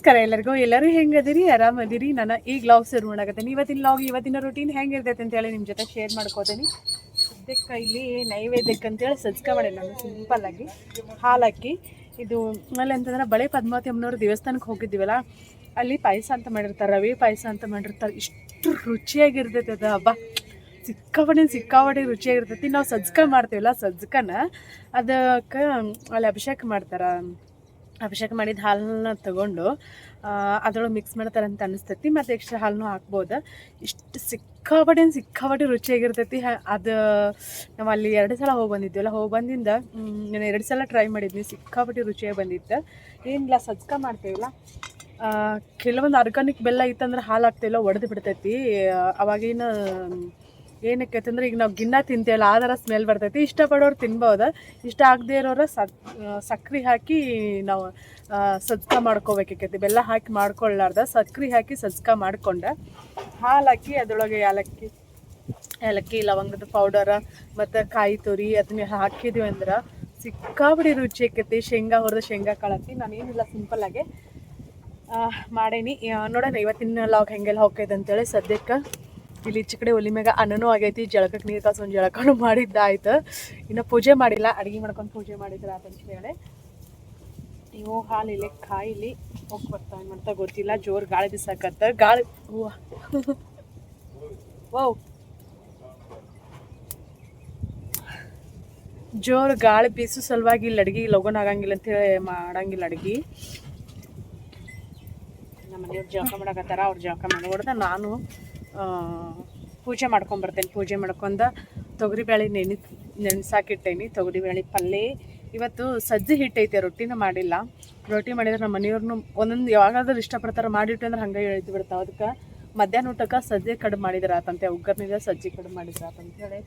ನಮಸ್ಕಾರ ಎಲ್ಲರೂ ಹೆಂಗದಿರಿ, ಆರಾಮದಿರಿ. ನಾನು ಈಗ ಲಾಗ್ ಶುರು ಮಾಡಕತ್ತೀನಿ. ಇವತ್ತಿನ ರೂಟೀನ್ ಹೆಂಗಿರ್ತೈತೆ ಅಂತೇಳಿ ನಿಮ್ಮ ಜೊತೆ ಶೇರ್ ಮಾಡ್ಕೋತೀನಿ. ಸದ್ಯಕ್ಕೆ ಇಲ್ಲಿ ನೈವೇದ್ಯಕ್ಕೆ ಅಂತೇಳಿ ಸಜ್ಕ ಮಾಡಿ ನಾನು ಸಿಂಪಲ್ ಆಗಿ ಹಾಲಾಕಿ ಇದು ಆಮೇಲೆ ಅಂತಂದ್ರೆ ಬಳೆ ಪದ್ಮಾವತಿ ಅಮ್ಮನವ್ರ ದೇವಸ್ಥಾನಕ್ಕೆ ಹೋಗಿದ್ದೀವಲ್ಲ, ಅಲ್ಲಿ ಪಾಯಸ ಅಂತ ಮಾಡಿರ್ತಾರೆ, ರವೆ ಪಾಯಸ ಅಂತ ಮಾಡಿರ್ತಾರೆ. ಇಷ್ಟು ರುಚಿಯಾಗಿರ್ತೈತೆ ಅದು. ಹಬ್ಬ ಸಿಕ್ಕಾಪಟ್ಟೆ ರುಚಿಯಾಗಿರ್ತೈತಿ. ನಾವು ಸಜ್ಕ ಮಾಡ್ತೀವಲ್ಲ, ಸಜ್ಕನ ಅದಕ್ಕೆ ಅಲ್ಲಿ ಅಭಿಷೇಕ ಮಾಡ್ತಾರೆ. ಅಭಿಷೇಕ ಮಾಡಿದ ಹಾಲನ್ನ ತಗೊಂಡು ಅದರೊಳಗೆ ಮಿಕ್ಸ್ ಮಾಡ್ತಾರೆ ಅಂತ ಅನಿಸ್ತೈತಿ. ಮತ್ತು ಎಕ್ಸ್ಟ್ರಾ ಹಾಲನ್ನು ಹಾಕ್ಬೋದು. ಇಷ್ಟು ಸಿಕ್ಕಾಪಟ್ಟೆ ರುಚಿಯಾಗಿರ್ತೈತಿ. ಅದು ನಾವು ಅಲ್ಲಿ 2 ಸಲ ಹೋಗಿ ಬಂದಿದ್ವಲ್ಲ, ಬಂದಿಂದ ನಾನು 2 ಸಲ ಟ್ರೈ ಮಾಡಿದ್ನಿ. ಸಿಕ್ಕಾಪಟ್ಟೆ ರುಚಿಯಾಗಿ ಬಂದಿತ್ತು. ಏನಿಲ್ಲ, ಸಜ್ಕ ಮಾಡ್ತೇವಲ್ಲ, ಕೆಲವೊಂದು ಆರ್ಗಾನಿಕ್ ಬೆಲ್ಲ ಇತ್ತಂದ್ರೆ ಹಾಲು ಹಾಕ್ತಿಲ್ಲ, ಒಡೆದು ಬಿಡ್ತೈತಿ. ಅವಾಗೇನು ಏನಕ್ಕೆ ಅಂತಂದ್ರೆ, ಈಗ ನಾವು ಗಿನ್ನ ತಿಂತೇವಲ್ಲ, ಆ ಥರ ಸ್ಮೆಲ್ ಬರ್ತೈತಿ. ಇಷ್ಟಪಡೋರು ತಿನ್ಬೋದು, ಇಷ್ಟ ಆಗದೆ ಇರೋರು ಸಕ್ರೆ ಹಾಕಿ ನಾವು ಸಜ್ಕ ಮಾಡ್ಕೋಬೇಕೈತಿ. ಬೆಲ್ಲ ಹಾಕಿ ಮಾಡ್ಕೊಳ್ಳಾರ್ದ ಸಕ್ರೆ ಹಾಕಿ ಸಜ್ಕ ಮಾಡ್ಕೊಂಡೆ ಹಾಲು ಹಾಕಿ ಅದರೊಳಗೆ ಏಲಕ್ಕಿ ಲವಂಗದ ಪೌಡರ ಮತ್ತು ಕಾಯಿ ತುರಿ ಅದನ್ನ ಹಾಕಿದ್ವಿ ಅಂದ್ರೆ ಸಿಕ್ಕಾಪಟ್ಟೆ ರುಚಿ ಆಕೈತಿ. ಶೇಂಗಾ ಕಾಳು ಹಾಕಿ ನಾನೇನಿಲ್ಲ ಸಿಂಪಲ್ಲಾಗೆ ಮಾಡೀನಿ. ನೋಡೋಣ ಇವತ್ತಿನ ಲಾಗ್ ಹೆಂಗೆಲ್ಲ ಹೋಗ್ತೈತೆ ಅಂತೇಳಿ. ಸದ್ಯಕ್ಕೆ ಇಲ್ಲಿ ಈಚೆ ಕಡೆ ಒಲಿ ಮ್ಯಾಗ ಅನ್ನನೂ ಆಗೈತಿ, ಜಳಕಕ್ಕೆ ನೀರು ಕಾಸೊಂದು ಜಳಕನೂ ಮಾಡಿದ್ದಾಯ್ತು. ಇನ್ನು ಪೂಜೆ ಮಾಡಿಲ್ಲ, ಅಡುಗೆ ಮಾಡ್ಕೊಂಡು ಪೂಜೆ ಮಾಡಿದ್ರೆ ಅಂತ ಹೇಳಿ. ನೀವು ಹಾಲು ಇಲ್ಲಿ ಕಾಯಿಲಿ ಹೋಗಿ ಬರ್ತಾವೆ ಮಾಡ್ತಾ ಗೊತ್ತಿಲ್ಲ. ಜೋರು ಗಾಳಿ ಬಿಸಾಕತ್ತ, ಗಾಳಿ ಓ ಜೋರು ಗಾಳಿ ಬೀಸು ಸಲುವಾಗಿ ಇಲ್ಲಿ ಅಡುಗೆ ಲಗೋನ್ ಆಗಂಗಿಲ್ಲ ಅಂತೇಳಿ ಮಾಡಂಗಿಲ್ಲ ಅಡುಗೆ. ನಮ್ಮ ಮನೆಯವ್ರು ಜಳಕ ಮಾಡಕತ್ತಾರ, ಅವ್ರು ಜಳಕ ಮಾಡ್ಕೊಡ್ದ ನಾನು ಪೂಜೆ ಮಾಡ್ಕೊಂಬರ್ತೇನೆ. ಪೂಜೆ ಮಾಡ್ಕೊಂಡು ತೊಗರಿಬೇಳೆ ನೆನೆಸಾಕಿಟ್ಟೇನಿ. ತೊಗರಿಬೇಳೆ ಪಲ್ಯ. ಇವತ್ತು ಸಜ್ಜಿ ಹಿಟ್ಟೈತೆ, ರೊಟ್ಟಿನ ಮಾಡಿಲ್ಲ. ರೊಟ್ಟಿ ಮಾಡಿದ್ರೆ ನಮ್ಮ ಮನೆಯವ್ರನ್ನೂ ಒಂದೊಂದು ಯಾವಾಗಾದ್ರೂ ಇಷ್ಟಪಡ್ತಾರೆ, ಮಾಡಿಟ್ಟು ಅಂದ್ರೆ ಹಂಗೆ ಎಳ್ದು ಬಿಡ್ತಾವೆ. ಅದಕ್ಕೆ ಮಧ್ಯಾಹ್ನ ಊಟಕ್ಕೆ ಸಜ್ಜೆ ಕಡುಬು ಮಾಡಿದ್ರೆ ಆತಂತೆ, ಒಗ್ಗರ್ನಿಂದ ಸಜ್ಜಿ ಕಡುಬು ಮಾಡಿದ್ರೆ ಆತಂತೇಳಿ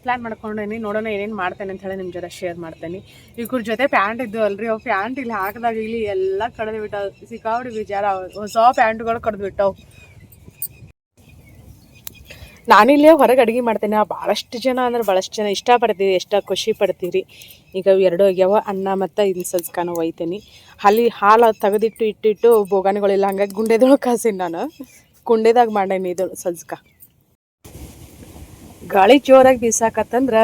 ಪ್ಲ್ಯಾನ್ ಮಾಡ್ಕೊಂಡೇನಿ. ನೋಡೋಣ ಏನೇನು ಮಾಡ್ತೇನೆ ಅಂತ ಹೇಳಿ ನಿಮ್ಮ ಜೊತೆ ಶೇರ್ ಮಾಡ್ತೇನೆ. ಇವ್ರ ಜೊತೆ ಪ್ಯಾಂಟ್ ಇದ್ದು ಅಲ್ರಿ, ಅವು ಪ್ಯಾಂಟ್ ಇಲ್ಲಿ ಹಾಕಿದಾಗ ಇಲ್ಲಿ ಎಲ್ಲ ಕಡ್ದು ಬಿಟ್ಟಾವ. ಸಿಕ್ಕಾಪಟ್ಟೆ ವಿಚಾರ, ಹೊಸ ಪ್ಯಾಂಟ್ಗಳು ಕಡ್ದು ಬಿಟ್ಟವು. ನಾನಿಲ್ಲೇ ಹೊರಗೆ ಅಡುಗೆ ಮಾಡ್ತೇನೆ. ಭಾಳಷ್ಟು ಜನ ಇಷ್ಟಪಡ್ತೀವಿ, ಎಷ್ಟು ಖುಷಿ ಪಡ್ತೀರಿ. ಈಗ 2 ಆಗ್ಯಾವ, ಅನ್ನ ಮತ್ತು ಇನ್ನು ಸಜ್ಕಾನ ಒಯ್ತೇನೆ. ಅಲ್ಲಿ ಹಾಲು ತೆಗೆದಿಟ್ಟು ಇಟ್ಟಿಟ್ಟು ಬೋಗಾನಿಗಳಿಲ್ಲ, ಹಂಗಾಗಿ ಗುಂಡೆದೊಳಗೆ ಕಾಸೀನಿ. ನಾನು ಕುಂಡೆದಾಗ ಮಾಡೇನಿ ಇದು ಸಜ್ಕ. ಗಾಳಿ ಜೋರಾಗಿ ಬೀಸಾಕತ್ತಂದ್ರೆ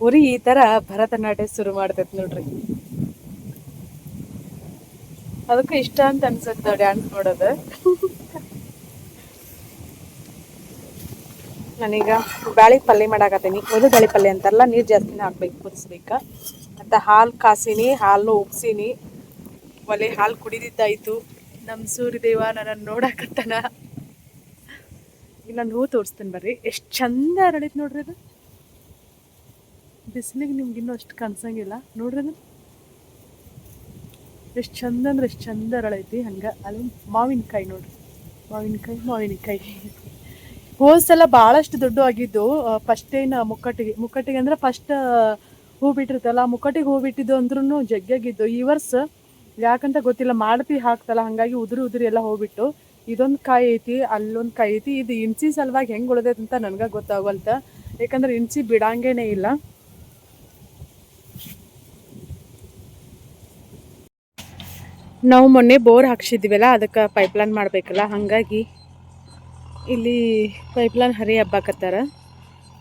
ಉರಿ ಈ ಥರ ಭರತನಾಟ್ಯ ಶುರು ಮಾಡ್ತೈತೆ ನೋಡ್ರಿ. ಅದಕ್ಕೂ ಇಷ್ಟ ಅಂತ ಅನ್ಸುತ್ತೆ ಡ್ಯಾನ್ಸ್ ನೋಡೋದು. ನಾನೀಗ ಬ್ಯಾಳಿ ಪಲ್ಯ ಮಾಡಾಕತ್ತೀನಿ. ಒಂದು ಬ್ಯಾಳಿ ಪಲ್ಯ ಅಂತಾರಲ್ಲ, ನೀರು ಜಾಸ್ತಿನೇ ಹಾಕ್ಬೇಕು, ಕುದಿಸ್ಬೇಕು. ಮತ್ತು ಹಾಲು ಕಾಸೀನಿ, ಹಾಲು ಉಗ್ಸೀನಿ. ಒಲೆ ಹಾಲು ಕುಡಿದಿದ್ದಾಯಿತು. ನಮ್ಮ ಸೂರ್ಯದೇವ ನನ್ನನ್ನು ನೋಡಾಕತ್ತಾನ. ಇಲ್ಲ, ಹೂ ತೋರಿಸ್ತೀನಿ ಬರ್ರಿ. ಎಷ್ಟು ಚಂದ ಅರಳೈತೆ ನೋಡ್ರಿ ಅದು. ಬಿಸಿಲಿಗೆ ನಿಮ್ಗಿನ್ನೂ ಅಷ್ಟು ಕಾಣಿಸಂಗಿಲ್ಲ ನೋಡ್ರಿ ಅದು. ಎಷ್ಟು ಚಂದ ಅಂದ್ರೆ ಎಷ್ಟು ಚಂದ ಅರಳೈತಿ. ಹಂಗೆ ಅಲ್ಲಿ ಮಾವಿನಕಾಯಿ ನೋಡ್ರಿ, ಮಾವಿನಕಾಯಿ ಹೋದ್ಸಲ ಭಾಳಷ್ಟು ದೊಡ್ಡ ಆಗಿದ್ದು. ಫಸ್ಟ್ ಏನು ಮುಕ್ಕಟ್ಟಿಗೆ ಅಂದ್ರೆ ಫಸ್ಟ್ ಹೂ ಬಿಟ್ಟಿರ್ತಲ್ಲ, ಮುಕ್ಕಟ್ಟಿಗೆ ಹೂ ಬಿಟ್ಟಿದ್ದು ಅಂದ್ರೂ ಜಗ್ಗಾಗಿದ್ದು. ಈ ವರ್ಷ ಯಾಕಂತ ಗೊತ್ತಿಲ್ಲ, ಮಾಡ್ತಿ ಹಾಕ್ತಲ್ಲ, ಹಾಗಾಗಿ ಉದುರಿ ಎಲ್ಲ ಹೋಗ್ಬಿಟ್ಟು. ಇದೊಂದು ಕಾಯಿ ಐತಿ, ಅಲ್ಲೊಂದು ಕಾಯಿ ಐತಿ. ಇದು ಇನ್ಸಿ ಸಲುವಾಗಿ ಹೆಂಗೆ ಉಳ್ದೈತೆ ಅಂತ ನನಗೆ ಗೊತ್ತಾಗಲ್ತ, ಯಾಕಂದ್ರೆ ಇನ್ಸಿ ಬಿಡಂಗೇನೆ ಇಲ್ಲ. ನಾವು ಮೊನ್ನೆ ಬೋರ್ ಹಾಕ್ಸಿದ್ವಲ್ಲ, ಅದಕ್ಕೆ ಪೈಪ್ಲೈನ್ ಮಾಡಬೇಕಲ್ಲ, ಹಾಗಾಗಿ ಇಲ್ಲಿ ಪೈಪ್ಲೈನ್ ಹರಿ ಹಬ್ಬಾಕತ್ತಾರ.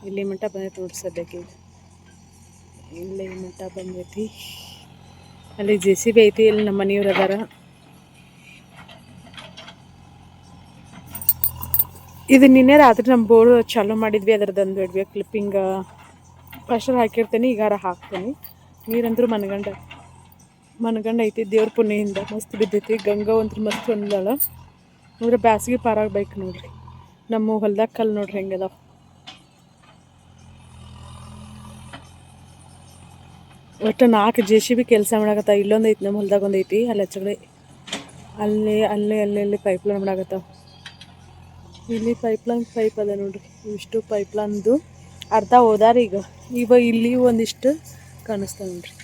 ಇಲ್ಲಿ ಮಟ್ಟ ಬಂದೈತಿ ನೋಡ್ಸೋದಕ್ಕೆ, ಇಲ್ಲಿ ಮಟ್ಟ ಬಂದೈತಿ. ಅಲ್ಲಿ JCB ಐತಿ, ಇಲ್ಲಿ ನಮ್ಮ ಮನೆಯವ್ರು ಅದಾರ. ಇದು ನಿನ್ನೆ ರಾತ್ರಿ ನಮ್ಮ ಬೋರ್ ಚಾಲೂ ಮಾಡಿದ್ವಿ, ಅದರದ್ದೊಂದು ಇಡ್ವಿ ಕ್ಲಿಪ್ಪಿಂಗ್ ಫಸ್ಟಲ್ಲಿ ಹಾಕಿರ್ತೀನಿ, ಈಗಾರ ಹಾಕ್ತೀನಿ. ನೀರಂದ್ರೂ ಮನಗಂಡ ಐತಿ. ದೇವ್ರ ಪುಣ್ಯದಿಂದ ಮಸ್ತ್ ಬಿದ್ದೈತಿ. ಗಂಗಾ ಅಂತೂ ಮಸ್ತ್ ಒಂದಾಳ ನೋಡ್ರಿ. ಬ್ಯಾಸಿಗೆ ಪಾರಾಗಬೇಕು ನೋಡ್ರಿ. ನಮ್ಮ ಹೊಲ್ದಾಗ ಕಲ್ಲು ನೋಡ್ರಿ ಹೆಂಗದಾವ. ಒಟ್ಟು 4 JCB ಕೆಲಸ ಮಾಡಾಕತ್ತ. ಇಲ್ಲೊಂದು ಐತಿ, ನಮ್ಮ ಹೊಲ್ದಾಗ ಒಂದು ಐತಿ, ಅಲ್ಲಿ ಹಚ್ಚಗಡೆ ಅಲ್ಲೇ ಪೈಪ್ಲೈನ್ ಮಾಡಾಕತ್ತಾವ. ಇಲ್ಲಿ ಪೈಪ್ ಅದ ನೋಡ್ರಿ. ಇಷ್ಟು ಪೈಪ್ಲೈನ್ದು ಅರ್ಧ ಹೋದಾರ. ಈಗ ಇಲ್ಲಿ ಒಂದಿಷ್ಟು ಕಾಣಿಸ್ತಾವ ನೋಡ್ರಿ.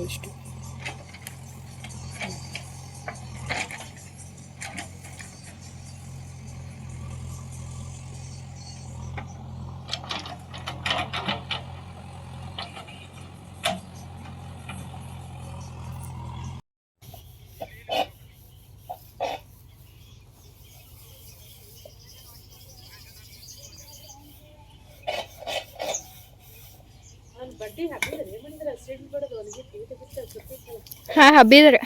ಇಷ್ಟು ಹಾಂ ಹಬ್ಬಿದ್ರಿ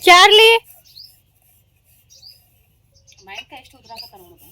ಚಾರ್ಲಿ ಎಷ್ಟು ಉದ್ರಾಕತ್ತಾರ ನೋಡು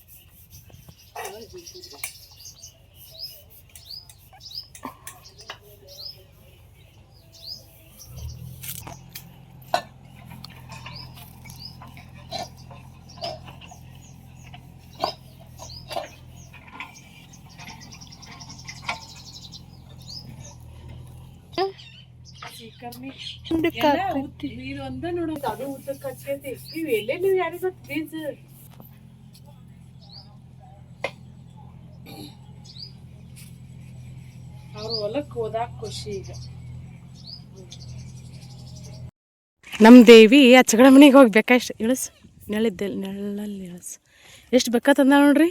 ಇದು ಒಂದ ನೋಡ ಅದು ಉದ್ದಕ್ಕೆ ಹಚ್ಚೈತಿ ನೀವು ಎಲ್ಲೇ ನೀವು ಯಾರಿಗೆ ಗೊತ್ತ ಬೀಜ ಅವ್ರ ಹೊಲಕ್ಕೆ ಹೋದಾಗ ಖುಷಿ ಈಗ ನಮ್ಮ ದೇವಿ ಅಚ್ಚಗಡ ಮನೆಗೆ ಹೋಗ್ಬೇಕಷ್ಟು ಇಳಿಸು ನೆಳ್ಳಲ್ಲಿ ಇಳಿಸು ಎಷ್ಟು ಬೇಕಾತಂದ ನೋಡ್ರಿ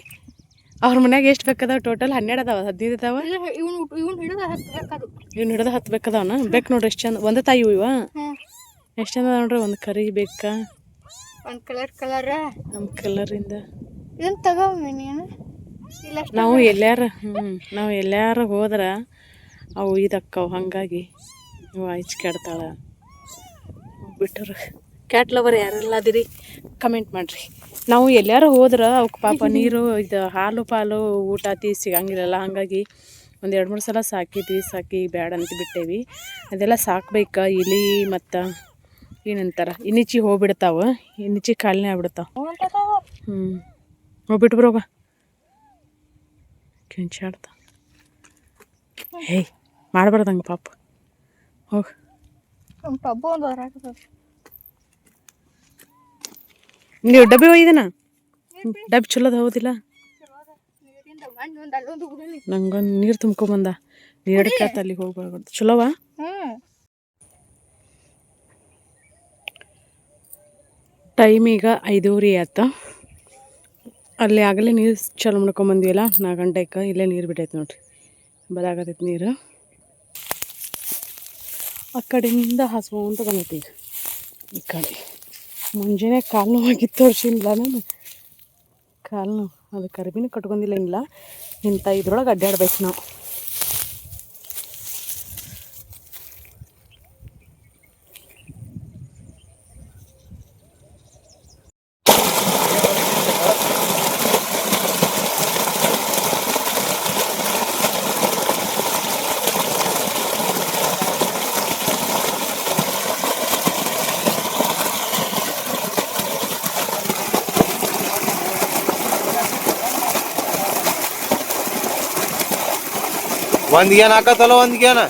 ಅವ್ರ ಮನ್ಯಾಗ ಎಷ್ಟು ಬೇಕದಾವ ಟೋಟಲ್ 12 ಅದಾವ 15 ಅದಾವ ಇವ್ನು ಹಿಡಿದ 10 ಬೇಕದಾವನ ಬೇಕು ನೋಡ್ರಿ ಎಷ್ಟು ಚಂದ ಒಂದೇ ತಾಯಿ ಇವ ಎಷ್ಟು ಚಂದ ನೋಡ್ರಿ ಒಂದು ಕರಿ ಬೇಕಾ ಒಂದು ಕಲರ್ ನಮ್ಮ ಕಲರಿಂದ ಇದನ್ನು ತಗೋವಿ ನೀನು ಇಲ್ಲ ನಾವು ಎಲ್ಲಾರ ಹೋದ್ರೆ ಅವು ಇದಕ್ಕವು ಹಾಗಾಗಿ ಇವು ಕೆಡ್ತಾಳ ಬಿಟ್ಟರು ಕ್ಯಾಟ್ ಲವರ್ ಯಾರೆಲ್ಲ ಅದಿರಿ ಕಮೆಂಟ್ ಮಾಡಿರಿ ನಾವು ಎಲ್ಲಾರ ಹೋದ್ರೆ ಅವಕ್ಕೆ ಪಾಪ ನೀರು ಇದು ಹಾಲು ಪಾಲು ಊಟ ಸಿಗಂಗಿಲ್ಲಲ್ಲ ಹಾಗಾಗಿ ಒಂದು 2-3 ಸಲ ಸಾಕಿ ಬ್ಯಾಡ ಅಂತ ಬಿಟ್ಟೇವಿ ಅದೆಲ್ಲ ಸಾಕ್ಬೇಕು ಇಲಿ ಮತ್ತು ಏನಂತಾರೆ ಇನ್ನಿಚಿ ಹೋಗ್ಬಿಡ್ತಾವೆ ಇನ್ನಿಚಿ ಕಾಲಿನೇ ಆಗ್ಬಿಡ್ತಾವೆ ಹೋಗ್ಬಿಟ್ಟು ಬರೋಗ ಕಿಂಚಾಡ್ತ ಹೇ ಮಾಡಬಾರ್ದಂಗೆ ಪಾಪ ಹೋಗಿ ಟಬ್ಬು ಒಂದು ನೀವು ಡಬ್ಬಿ ಒಯ್ದನ ಡಬ್ಬಿ ಚಲೋದ ಹೌದಿಲ್ಲ ನಂಗೊಂದು ನೀರು ತುಂಬ್ಕೊಂಬಂದ ನೀರಡಕ್ಕೆ ಅಲ್ಲಿಗೆ ಹೋಗ್ಬಾರ್ದು ಚಲೋವ ಟೈಮ್ ಈಗ 5:30 ಆಯ್ತು ಅಲ್ಲಿ ಆಗಲೇ ನೀರು ಚಲೋ ಮಾಡ್ಕೊಂಬಂದಿವಲ್ಲ 4 ಗಂಟೆಗೆ ಇಲ್ಲೇ ನೀರು ಬಿಟ್ಟೈತೆ ನೋಡ್ರಿ ಬದಾಗತೈತೆ ನೀರು ಆ ಕಡೆಯಿಂದ ಹಾಸ್ಕೊಂತ ಬಂದೈತಿ ಈಗ ಈ ಕಡೆ ಮುಂಜಾನೆ ಕಾಲು ನೋವಾಗಿತ್ತು ತೋರಿಸಿಲ್ಲ ನಾನು ಕಾಲು ನೋವು ಅದು ಕರಿಬಿನ ಕಟ್ಕೊಂಡಿಲ್ಲ ಇಲ್ಲ ಇಂಥ ಇದ್ರೊಳಗೆ ಅಡ್ಡಾಡ್ಬೇಕು ನಾವು ಒಂದ್ಗೇನ್ ಹಾಕತ್ತಲ್ಲ ಒಂದ್ಗೇನ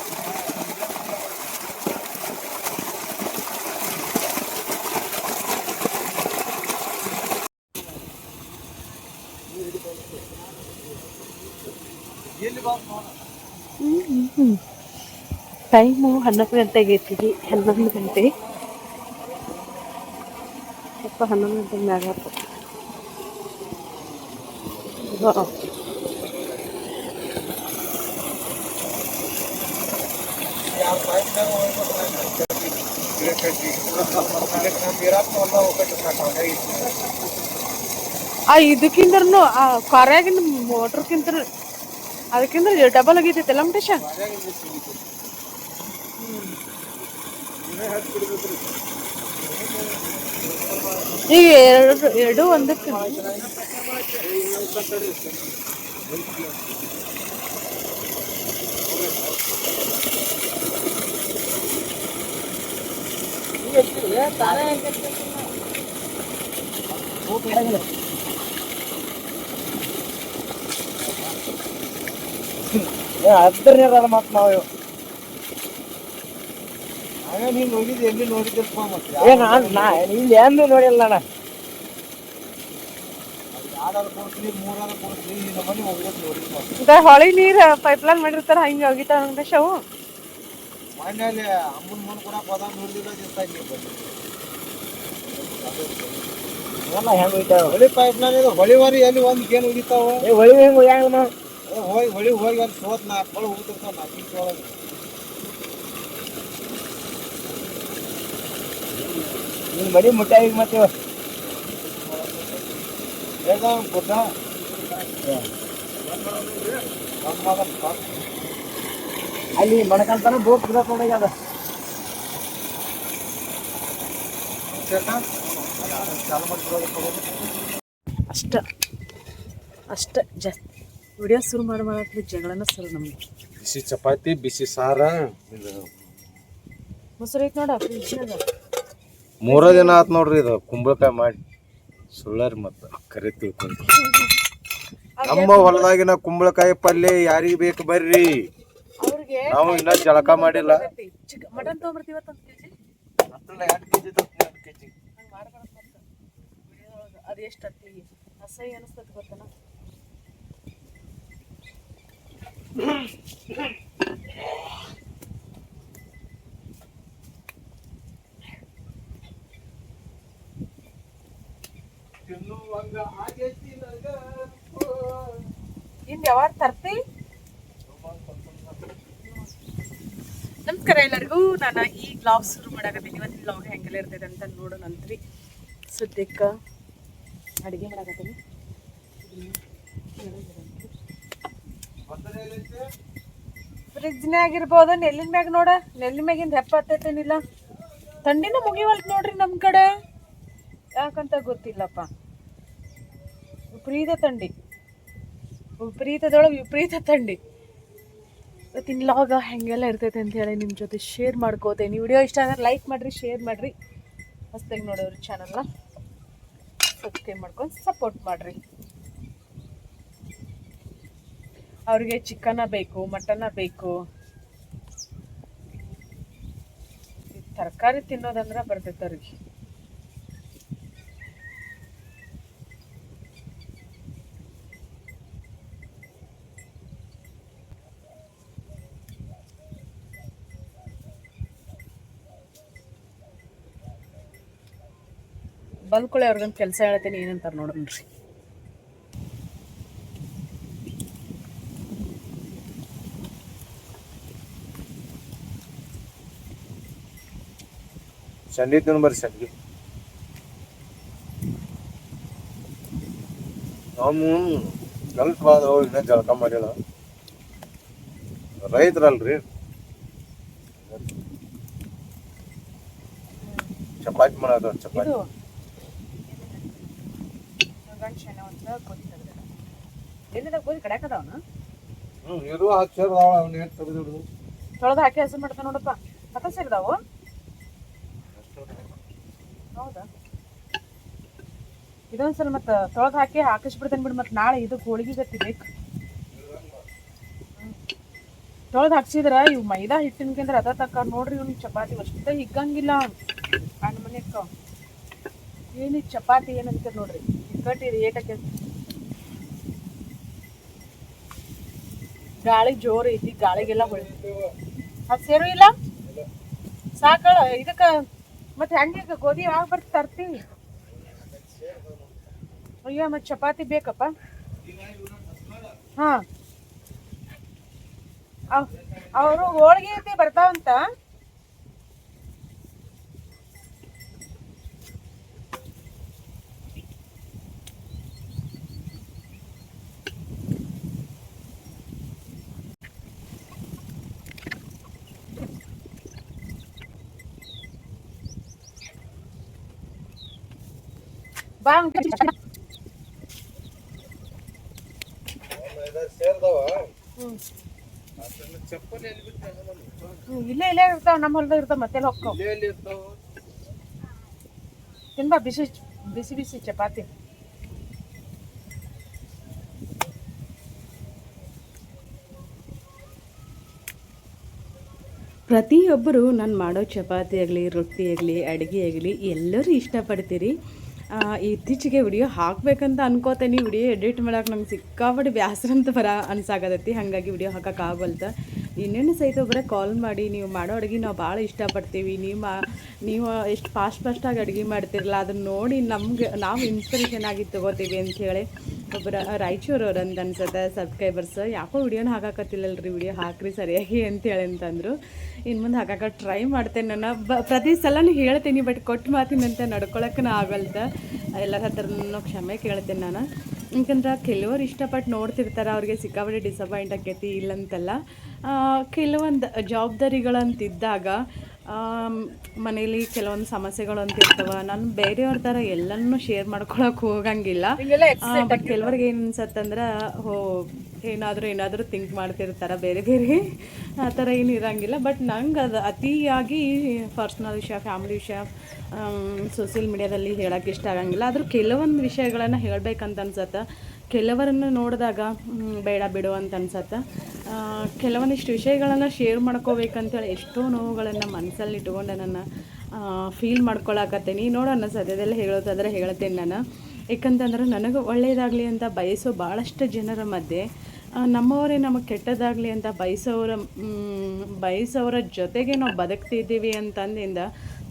ಟೈಮು 11 ಗಂಟೆಗೆ ಐತಿವಿ 11 ಗಂಟೆ ಸ್ವಲ್ಪ 11 ಗಂಟೆ ಮ್ಯಾಗ ಇದಕ್ಕಿಂದ್ರೂ ಆ ಕಾರ್ಯಾಗಿನ ಮೋಟ್ರಕ್ಕಿಂತ ಅದಕ್ಕಿಂತ ಡಬಲ್ ಆಗೈತೈತಲ್ಲ ಮಟೇಶ ಈಗ ಎರಡು ಒಂದಕ್ಕೆ ಅದ್ರ ಮತ್ ನಾವು ನೀನ್ ನೋಡಿದ್ ಎಲ್ಲಿ ನೋಡಿದ್ದೆ ಇಲ್ಲಿ ಎಂದು ನೋಡಿಲ್ಲ ಅಣ್ಣ ಆಡಾರು ಕೊಡ್ತೀವಿ 3 ಆರು ಕೊಡ್ತೀವಿ ಈ ನಮ್ಮನೆ ಹೋಗ್ಬೇಕು ನೋಡಿ ಈಗ ಹೊಳಿ ನೀರು ಪೈಪ್ಲೈನ್ ಮಾಡಿರ್ತಾರ ಹಿಂಗೆ ಹೋಗಿತಾವ ವೆಂಕಟೇಶ್ ಅವು ಮನೆಯಲ್ಲಿ ಅಮ್ಮನ ಮನೆ ಕೂಡ ಪದ ನೋಡಿದಿಲ್ಲ ಜೊತೆಗೆ ಎಲ್ಲ ಹೆಂಗ್ ಹೋಯ್ತಾವ ಹೊಳಿ ಪೈಪ್ಲೈನ್ ಇದು ಹೊಳಿವರಿ ಎಲ್ಲಿ ಒಂದು ಗೇನ್ ಹೋಗಿತಾವ ಹೊಳಿ ಹೆಂಗ್ ಹೋಗ್ಯಾಂಗನ ಹೋಗಿ ಹೊಳಿ ಹೋಗಿ ಅಲ್ಲಿ ಸೋತ್ 4 ಕೊಳ ಹೋಗ್ತಿರ್ತಾವ 4 ಇಂಚ್ ಒಳಗೆ ನಿನ್ ಮಡಿ ಮುಟ್ಟಾಗಿ ಮತ್ತೆ ಹೇಳ್ದ ಗುಡ್ಡ ಅಲ್ಲಿ ಮಣಕಂತಾನ ಬೋಟ್ ಬಿಡಕ್ ನೋಡಿ ಅದ ಅಷ್ಟ ಜಾಸ್ತಿ ವಿಡಿಯೋ ಶುರು ಮಾಡಕ್ಕೆ ಜಗಳನ ಶುರು ನಮ್ಗೆ ಬಿಸಿ ಚಪಾತಿ ಬಿಸಿ ಸಾರ ಮೊಸರು ಐತೆ ನೋಡ ಫ್ರಿಜ್ನಾಗ 3 ದಿನ ಆತ್ ನೋಡ್ರಿ ಇದು ಕುಂಬಳಕಾಯಿ ಮಾಡಿ ಸುಳ್ಳರಿ ಮತ್ತ ಕರೆ ತಿಳ್ಕೊಂಡು ನಮ್ಮ ಹೊಲದಾಗಿನ ಕುಂಬಳಕಾಯಿ ಪಲ್ಯ ಯಾರಿಗೆ ಬೇಕು ಬರ್ರಿ ಅವ್ರಿಗೆ ನಾವು ಇನ್ನ ಜಳಕ ಮಾಡಿಲ್ಲ ಮಟನ್ ತೊಗೊಂಬರ್ತೀವಿ ಇವತ್ತು 1 kg ಅದು ಎಷ್ಟು ಹತ್ತಿಗೆ ಅಸಹ್ಯ ಅನಿಸ್ತದೆ ಗೊತ್ತನ ಇನ್ನು ಯಾವಾಗ ತರ್ತಿ ನಮಸ್ಕಾರ ಎಲ್ಲರಿಗೂ ನಾನು ಈ ಬ್ಲಾಗ್ ಶುರು ಮಾಡಕತ್ತೀನಿ ಇವತ್ತಿನ ಬ್ಲಾಗ್ ಹೆಂಗೆಲ್ಲ ಇರ್ತೈತೆ ಅಂತ ನೋಡೋಣಂತ್ರಿ ಸದ್ಯಕ್ಕೆ ಅಡುಗೆ ಮಾಡಕತ್ತೀನಿ ಫ್ರಿಜ್ನಾಗ ಇರ್ಬೋದು ನೆಲ್ಲಿನ ಮ್ಯಾಗ ನೋಡ ನೆಲ್ಲಿನ ಮ್ಯಾಗಿಂದ ಹೆಪ್ಪ ಹತ್ತೈತೇನಿಲ್ಲ ಥಂಡಿನ ಮುಗಿವಲ್ತು ನೋಡ್ರಿ ನಮ್ಮ ಕಡೆ ಯಾಕಂತ ಗೊತ್ತಿಲ್ಲಪ್ಪ ವಿಪರೀತ ಥಂಡಿ ವಿಪರೀತದೊಳಗೆ ವಿಪರೀತ ಥಂಡಿ ಇವತ್ತಿನ ಲಾಗ ಹೆಂಗೆಲ್ಲ ಇರ್ತೈತೆ ಅಂತ ಹೇಳಿ ನಿಮ್ಮ ಜೊತೆ ಶೇರ್ ಮಾಡ್ಕೋತೇನೆ ವಿಡಿಯೋ ಇಷ್ಟ ಆದರೆ ಲೈಕ್ ಮಾಡಿರಿ ಶೇರ್ ಮಾಡಿರಿ ಹೊಸ್ದಾಗಿ ನೋಡೋರು ಚಾನಲ್ನ ಸಬ್ಸ್ಕ್ರೈಬ್ ಮಾಡ್ಕೊಂಡು ಸಪೋರ್ಟ್ ಮಾಡಿರಿ ಅವ್ರಿಗೆ ಚಿಕನ ಬೇಕು ಮಟನ ಬೇಕು ತರಕಾರಿ ತಿನ್ನೋದಂದ್ರೆ ಬರ್ತೈತೆ ಅವ್ರಿಗೆ ಬಂದ್ಕೊಳ್ಳಿ ಅವ್ರಿಗೊಂದು ಕೆಲಸ ಹೇಳ್ತೀನಿ ಏನಂತಾರೆ ನೋಡ್ರಿ ಸಂಡಿ ತಿನ್ಬರ್ರಿ ಸಂಡಿ ನಾವು ಕೆಲ್ಸ ಬಾದವು ಇನ್ನ ಜಳಕ ಮಾಡಿಲ್ಲ ರೈತರಲ್ರಿ ಚಪಾತಿ ಮಾಡೋದು ಚಪಾತಿ ಇದು ಗಂಟೆ ಒಂದು ಗೋಧಿ ತೆಗ್ದ ಎಲ್ಲಿದಾಗ ಗೋಧಿ ಕಡ್ಯಾಕದವನ ಇರು ಹಚ್ಚಿರ್ದಾವ ಅವನ್ನ ಏನು ತೆಗೆದಿಡುದು ತೊಳೆದು ಹಾಕಿ ಹಸು ಮಾಡ್ತಾನೆ ನೋಡಪ್ಪ ಹತ್ತ ಸೇರಿದಾವು ಹೌದಾ ಇದೊಂದ್ಸಲ ಮತ್ತೆ ತೊಳೆದು ಹಾಕಿ ಹಾಕಿಸ್ಬಿಡ್ತೇನೆ ಬಿಡು ಮತ್ತೆ ನಾಳೆ ಇದು ಹೋಳಿಗೆ ಗತಿ ಬೇಕು ತೊಳೆದು ಹಾಕ್ಸಿದ್ರ ಇವು ಮೈದಾ ಹಿಟ್ಟಿನ್ಕಂದ್ರೆ ಅದ ತಕ್ಕ ನೋಡ್ರಿ ಇವ್ನ ಚಪಾತಿ ಅಷ್ಟೇ ಹಿಗ್ಗಂಗಿಲ್ಲ ಹಣ್ಣು ಮನೆಕ್ಕ ಏನಿ ಚಪಾತಿ ಏನಂತ ನೋಡ್ರಿ ಕಟ್ಟಿರಿ ಏಟಕ್ಕೆ ಗಾಳಿ ಜೋರು ಐತಿ ಗಾಳಿಗೆಲ್ಲ ಹೊಳಿತು ಅದು ಸೇರು ಇಲ್ಲ ಸಾಕಳ ಇದಕ್ಕ ಮತ್ತೆ ಹೆಂಗೆ ಗೋಧಿ ಯಾವಾಗ ಬರ್ತಿ ತರ್ತೀವಿ ಅಯ್ಯೋ ಮತ್ತೆ ಚಪಾತಿ ಬೇಕಪ್ಪ ಹಾ ಅವರು ಹೋಳಿಗೆ ಐತಿ ಬರ್ತಾವಂತ ಬಾ ಇಲ್ಲೇ ಇಲ್ಲೇ ಇರ್ತಾವ ನಮ್ಮ ಹೊಲದಾಗ ಇರ್ತಾವ ಮತ್ತೆ ಹೋಗ್ತಾವ ತಿನ್ಬಾ ಬಿಸಿ ಬಿಸಿ ಬಿಸಿ ಚಪಾತಿ ಪ್ರತಿಯೊಬ್ಬರು ನಾನು ಮಾಡೋ ಚಪಾತಿ ಆಗಲಿ ರೊಟ್ಟಿ ಆಗಲಿ ಅಡುಗೆ ಆಗಲಿ ಎಲ್ಲರೂ ಇಷ್ಟಪಡ್ತೀರಿ ಇತ್ತೀಚೆಗೆ ವಿಡಿಯೋ ಹಾಕ್ಬೇಕಂತ ಅನ್ಕೋತೇನೆ. ವಿಡಿಯೋ ಎಡಿಟ್ ಮಾಡೋಕೆ ನಂಗೆ ಸಿಕ್ಕಾಪಟ್ಟೆ ಬೇಸರ ಅಂತ ಅನ್ಸಾಗತ್ತೈತಿ. ಹಾಗಾಗಿ ವಿಡಿಯೋ ಹಾಕೋಕೆ ಆಗಲ್ತ. ಇನ್ನೇನು ಸಹಿತ ಒಬ್ಬರೇ ಕಾಲ್ ಮಾಡಿ ನೀವು ಮಾಡೋ ಅಡುಗೆ ನಾವು ಭಾಳ ಇಷ್ಟಪಡ್ತೀವಿ, ನೀವು ಎಷ್ಟು ಫಾಸ್ಟಾಗಿ ಅಡುಗೆ ಮಾಡ್ತಿರಲ್ಲ ಅದನ್ನು ನೋಡಿ ನಾವು ಇನ್ಸ್ಪಿರೇಷನ್ ಆಗಿ ತೊಗೋತೀವಿ ಅಂಥೇಳಿ ಒಬ್ಬರ ರಾಯಚೂರವ್ರು ಅಂತ ಅನ್ಸುತ್ತೆ ಸಬ್ಸ್ಕ್ರೈಬರ್ಸ್. ಯಾಕೋ ವಿಡಿಯೋನ ಹಾಕಾಕತ್ತಿಲ್ಲಲ್ರಿ, ವಿಡಿಯೋ ಹಾಕ್ರಿ ಸರಿಯಾಗಿ ಅಂತೇಳಿ ಅಂತಂದರು. ಇನ್ನು ಮುಂದೆ ಹಾಕಕ್ಕೆ ಟ್ರೈ ಮಾಡ್ತೇನೆ. ನಾನು ಪ್ರತಿ ಸಲನೂ ಹೇಳ್ತೀನಿ, ಬಟ್ ಕೊಟ್ಟು ಮಾತಿನಂತೆ ನಡ್ಕೊಳಕ್ಕೂ ಆಗಲ್ತ. ಎಲ್ಲರ ಹತ್ರನೂ ಕ್ಷಮೆ ಕೇಳ್ತೇನೆ ನಾನು. ಯಾಕಂದ್ರೆ ಕೆಲವರು ಇಷ್ಟಪಟ್ಟು ನೋಡ್ತಿರ್ತಾರೆ, ಅವ್ರಿಗೆ ಸಿಕ್ಕಾಪಟ್ಟೆ ಡಿಸಪಾಯಿಂಟ್ ಆಕೈತಿ ಇಲ್ಲಂತಲ್ಲ. ಕೆಲವೊಂದು ಜವಾಬ್ದಾರಿಗಳಂತಿದ್ದಾಗ ಮನೇಲಿ ಕೆಲವೊಂದು ಸಮಸ್ಯೆಗಳು ಅಂತ ಇರ್ತವೆ. ನಾನು ಬೇರೆಯವ್ರ ಥರ ಎಲ್ಲನೂ ಶೇರ್ ಮಾಡ್ಕೊಳಕ್ಕೆ ಹೋಗಂಗಿಲ್ಲ. ಬಟ್ ಕೆಲವ್ರಿಗೆ ಏನು ಅನ್ಸತ್ತಂದ್ರೆ ಏನಾದರೂ ಥಿಂಕ್ ಮಾಡ್ತಿರ್ತಾರೆ, ಬೇರೆ ಆ ಥರ ಏನು ಇರೋಂಗಿಲ್ಲ. ಬಟ್ ನಂಗೆ ಅದು ಅತಿಯಾಗಿ ಪರ್ಸ್ನಲ್ ವಿಷಯ, ಫ್ಯಾಮಿಲಿ ವಿಷಯ ಸೋಷಿಯಲ್ ಮೀಡ್ಯಾದಲ್ಲಿ ಹೇಳೋಕ್ಕೆ ಇಷ್ಟ ಆಗಂಗಿಲ್ಲ. ಆದರೂ ಕೆಲವೊಂದು ವಿಷಯಗಳನ್ನು ಹೇಳಬೇಕಂತ ಅನ್ಸತ್ತೆ. ಕೆಲವರನ್ನು ನೋಡಿದಾಗ ಬೇಡ ಬಿಡು ಅಂತ ಅನ್ಸತ್ತೆ. ಕೆಲವೊಂದಿಷ್ಟು ವಿಷಯಗಳನ್ನು ಶೇರ್ ಮಾಡ್ಕೋಬೇಕಂತೇಳಿ ಎಷ್ಟೋ ನೋವುಗಳನ್ನು ಮನಸ್ಸಲ್ಲಿ ಇಟ್ಕೊಂಡು ನಾನು ಫೀಲ್ ಮಾಡ್ಕೊಳಕತ್ತೀನಿ. ನೋಡೋಣ ಸದ್ಯದಲ್ಲೇ ಹೇಳೋದಾದರೆ ಹೇಳ್ತೇನೆ ನಾನು. ಯಾಕಂತಂದ್ರೆ ನನಗೆ ಒಳ್ಳೆಯದಾಗಲಿ ಅಂತ ಬಯಸೋ ಭಾಳಷ್ಟು ಜನರ ಮಧ್ಯೆ ನಮ್ಮವರೇ ನಮಗೆ ಕೆಟ್ಟದಾಗಲಿ ಅಂತ ಬಯಸೋರ ಜೊತೆಗೆ ನಾವು ಬದುಕ್ತಿದ್ದೀವಿ ಅಂತಂದಿಂದ